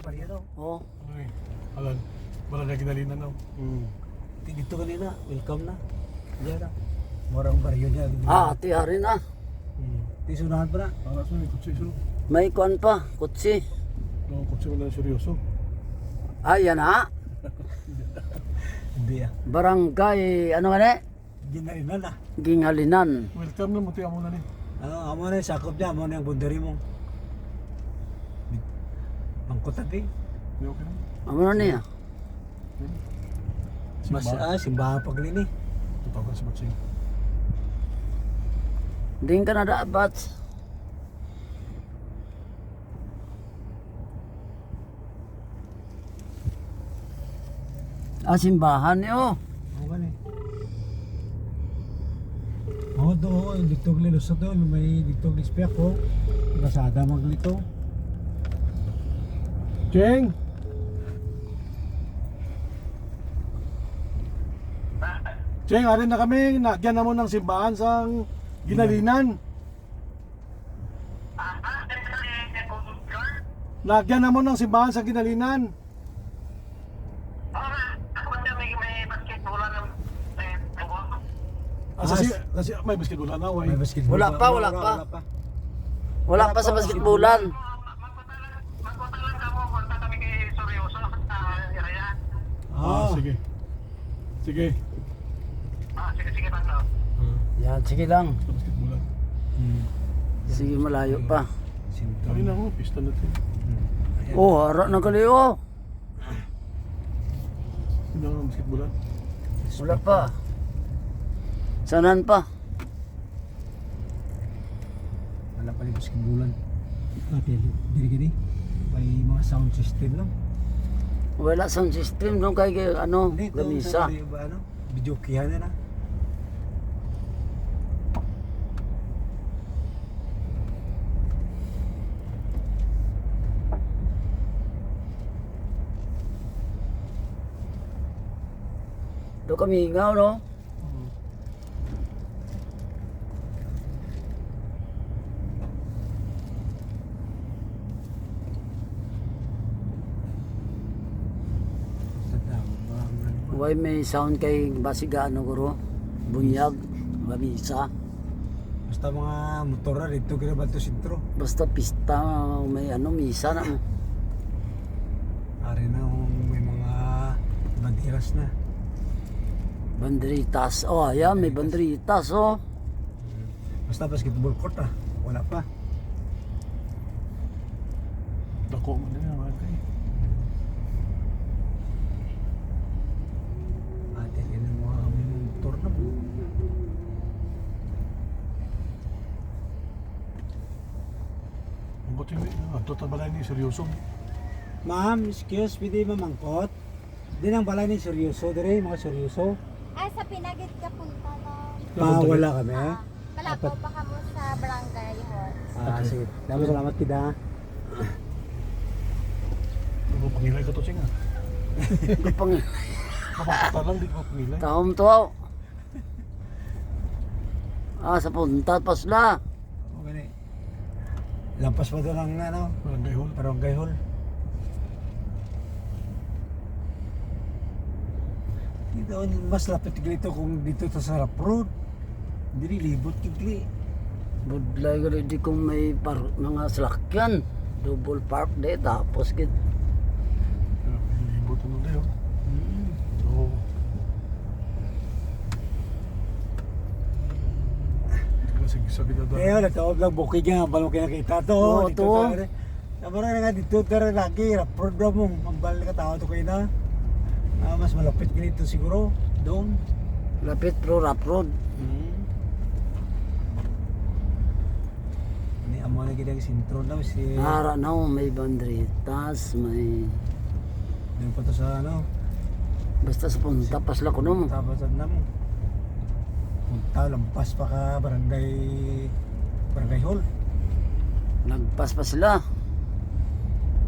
pariya daw. Oh. Ay, alam. Barangay Ginalinan na. Dito kanina, welcome na. Diyan na. Morang pariyo niya. Ati hari na. Tisunahan pa na. Para sa may kutsi so. May kuan pa, kutsi. No, kutsi mo na seryoso. Yan na. Hindi ah. Barangay, ano nga ne? Ginalinan na. Gingalinan. Welcome na, muti amo na ni. Amo na yung sakop niya, amo na yung bundari mo. Mangkutabi. Hindi okay na. Ano na niya? Mas simbahan paglini. Tutawagan si Batsing. Hindi ka na dapat. Simbahan niyo. Oo ba ni? Oo doon, dito glilusot doon, may dito glispek ko. Kasada maglito. Cheng! Cheng, arin na kami. Nagyan na mo ng simbahan sa Ginalinan. Nagyan na mo ng simbahan sa Ginalinan. Kasi may basketball na, May basketball Wala pa. Wala pa sa basketballan. Sige. Sige. Yan, sige lang. Sa basketballan. Sige, malayo pa. Kali na ako, pista natin. Hara na kaliyo. Hindi na basketballan. Wala pa. Sanan pa? Wala pa rin basketballan. Diri gini. May mga sound system lang. Wala sound system doon kay ano, gamisa. Video kihan na. Doon kami hingaw, no? Why may sound kay basiga ano guro? Bunyag, gamisa. Basta mga motor na dito kira Bato Sentro. Basta pista may ano misa na mo. Ari na may mga banderas na. Banderitas. Oh, ayan may banderitas oh. Basta basketball court ah. Wala pa. Dako mo na mga kay. Ate yun ang mga motor na po. Ang buti mo, ato ta balay ni seryoso. Ma'am, excuse me, di mamangkot. Di nang balay ni seryoso, dire mga seryoso. Ay, sa Pinagit ka punta na. Wala kami. Kalabaw pa ka mo sa barangay hall. Sige. Salamat kita. Ano pangilay ka to Cheng ah? Kapang Kapakita lang, di ko pangilay. taom to. Sa punta pasla. Okay. Lampas pa doon ang ano, Barangay Hall. Barangay Hall. Dito, mas lapit dito kung dito sa Sarap Road. Hindi libot kigli. Budlay ko di kung may mga salakyan. Double park de tapos kit. Libot ano dayo. Oo. Sige kita daw. Kaya nagtawag lang bukid nga, balong kinakita to. Oo, dito to. sa ere. Naman na nga dito, tara lagi, rapor daw mo, mambal ka tao to kayo na. Mas malapit ganito siguro, doon. Lapit pro rap road. Ini amo na kita sintro daw si... Hara na may banderitas, may Doon pa to sa ano, basta sa punta pasla ko no. tapos na mo. Punta, lampas pa ka, barangay hall. Nagpas pa sila.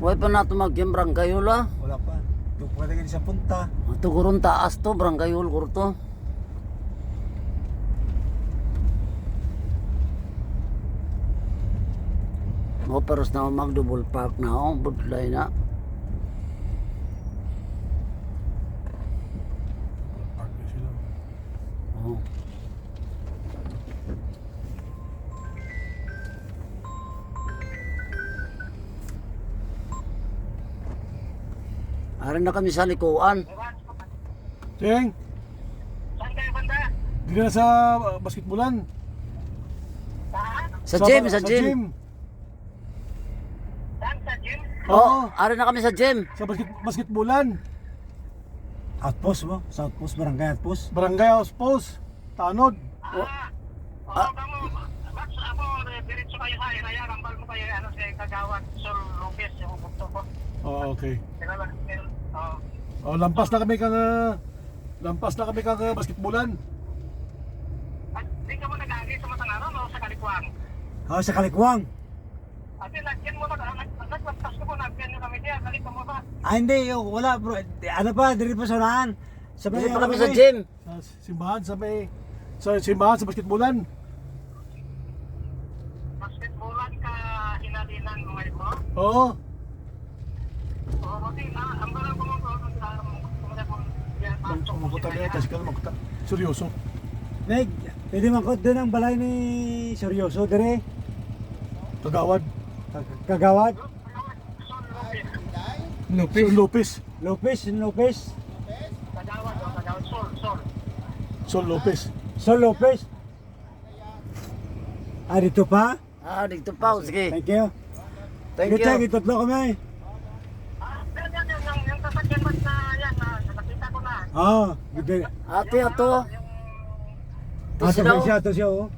Huwag pa nato magyang barangay la. Wala pa. Doon pa na sa punta. Ito gurong taas to, barangay hall guro to. Pero na mag double park na budlay na. Oh. Arin na kami sa likuan. Cheng, Saan kayo banda? dito na sa basketballan. Sa gym, sa gym. Saan sa gym? Oh, arin na kami sa gym. Sa basketballan. Outpost mo? Sa outpost, barangay outpost? Barangay House Post. Tanod. Oo, kamo. Max, ako, diretso kayo sa Iraya. Rambal mo kayo, ano, sa Kagawad, Sol Lopez, yung bukto ko. Oh, okay. Sila lang, oo. Oh, lampas na kami kang basketballan. At di ka mo nag-agi sa Matangaro, no, sa Kalikuan. Ah, sa Kalikwang. Ate, lagyan mo na, naglantas ko po, lagyan nyo kami diyan. Kalito mo ba? Ah, hindi. Wala bro. Ano pa? Dili pa sa unahan. Sa may- Dito pa kami sa gym. Sa simbahan sa basketballan. Basketballan ka hinalinan mo ngayon mo? Oo. Oo, kasi ang balang ko mo Makuta na kasi ka makuta. Seryoso. Meg, pwede mangkot doon ang balay ni Seryoso. Dire. Kagawad. Kagawad. Sir Lopez. Lopez. Kagawad, Sol. Sol Lopez. Sol Lopez. Ah, dito pa? Ah, dito pa. Sige. Thank you. Thank Dito, you. itatlo kami. Yung sasakyan man na yan, nakita ko na. Oo. Dito. Ate, ato. Ito siya, oh.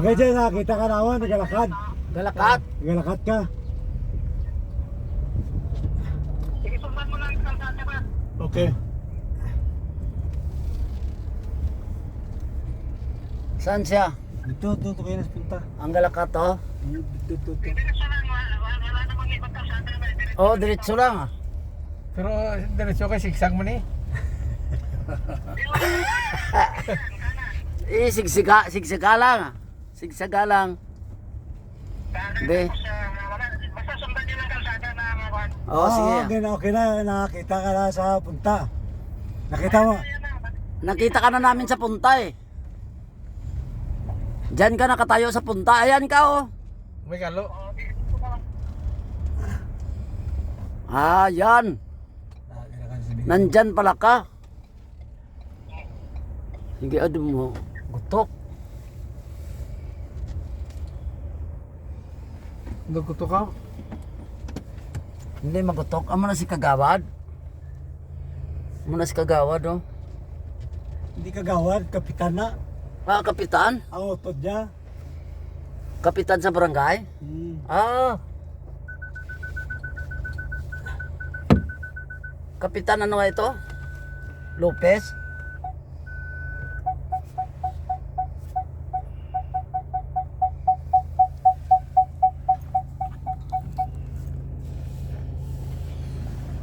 Okay, Jay, nakita ka na ako. Nagalakad. Galakat. Nagalakad ka. Sige, sundan mo lang ang kalsada ba? Okay. Saan siya? Dito kayo naspunta. Ang galakat, oh. Dito. Diretso lang, wala namang ibang kalsada ba? Oh, diretso lang. Ah. Pero diretso kay sigsag mo ni. Sigsaga lang. Sigsaga lang. Be. Basta sundan nyo lang kalsada na mga kwan. Oh, sige. Okay na. Nakita ka na sa punta. Nakita mo? Nakita ka na namin sa punta eh. Diyan ka nakatayo sa punta. Ayan ka, oh. May kalo. Ah, yan. Nandyan pala ka. Sige, ado mo. Gutok. Guguto ka. Hindi magutok. Amo na si Kagawad. Amo na si Kagawad, oh. Hindi Kagawad, kapitan na. Ah, kapitan? Ang utod niya. Kapitan sa barangay? Ah. Kapitan ano nga ito? Lopez?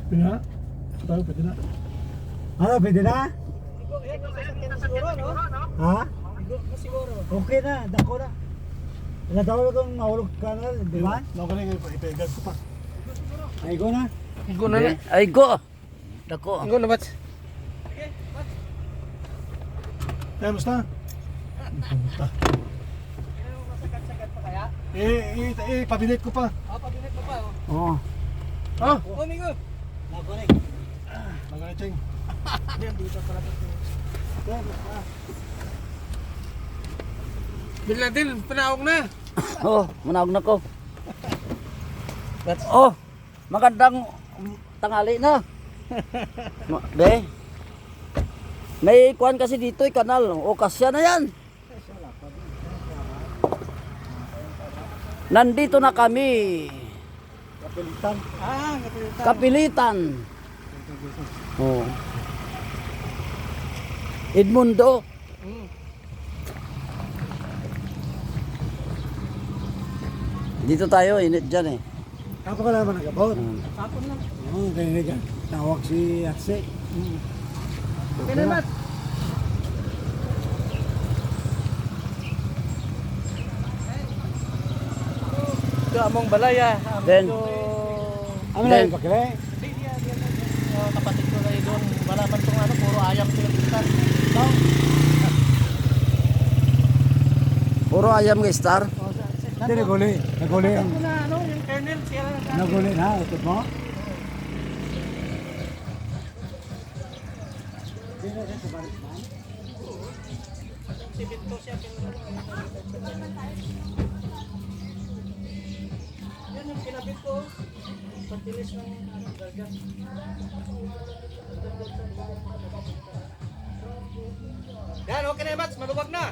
Pwede na? Tayo, pwede na. Ano, pwede na? Ha? Okay na, dako na. Natawag kong mahulog ka na, di ba? Naku na ipegad ko pa. Ay, go na. Igo na na. Ay, go! Dako. Igo na bats. Kaya basta? Pabinet ko pa. Oh. Ha? Amigo. Magaling, Cheng. Bil natin, panaog na. Oh, manawag na ko. Oh, magandang tanghali na. Be. May kuan kasi dito, kanal. O, kasya na yan. Nandito na kami. Kapilitan. Kapilitan. Oh. Edmundo. Dito tayo, init dyan eh. Kapo ka naman nagabot. Hmm. Oo, ganyan ka. Tawag si Atse. Okay na. Ito among balaya. Then, Ano na yung pakilay? Kapatid ko na yun. doon, malaman tong ano, puro ayam pinagpista. Puro ayam kay Star. Hindi, naguli. Naguli. Na ano, yung kernel, siya na. Naguli na, ito mo. Yan yung kinabit ko. Pagtilis ng ano, gagas. Yan, okay na yung Mats, maluwag na.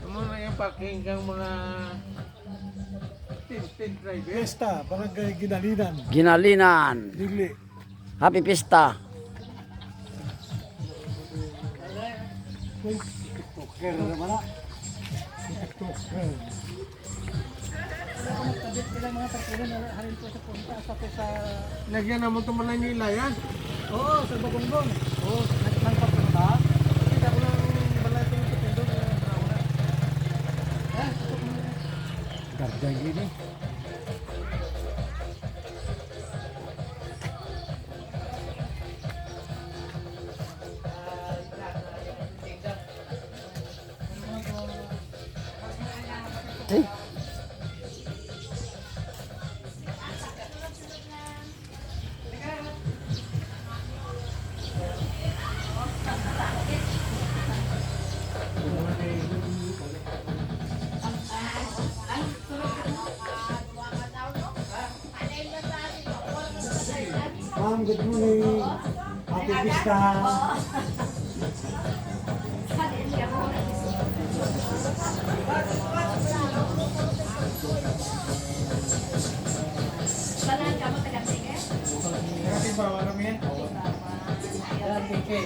Ano na yung parking kang mga tin driver? Fiesta, barangay Ginalinan. Ginalinan. Dili. Happy Pista. TikToker naman na. TikToker. Lagyan na mo ito Manila yan. Oo, sa Bagongbong. Oo, nang papunta. Kita ko lang balay ito sa Pindong. Garda gini. Eh, Ma'am, good morning. Happy Pista. Kasi ba, marami yan? Sige,